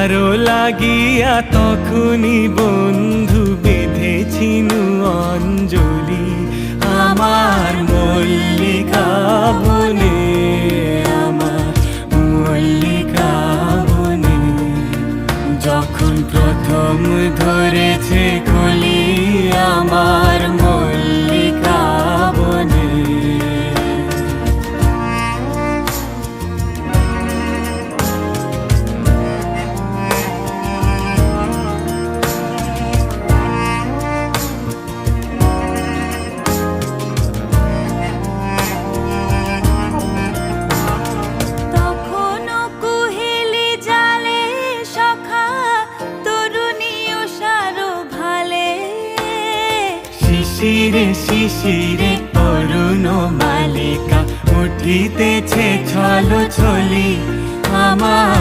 কারো লাগিয়া তখনই বন্ধু বেঁধেছিনু অঞ্জলি আমার মল্লিকা বনে, আমার মল্লিকা বনে। যখন প্রথম ধরেছে কলি আমার মল্লিকা বনে। শিশিরে শিশিরে অরুণ মালিকা উঠিতেছে ছল ছলি আমার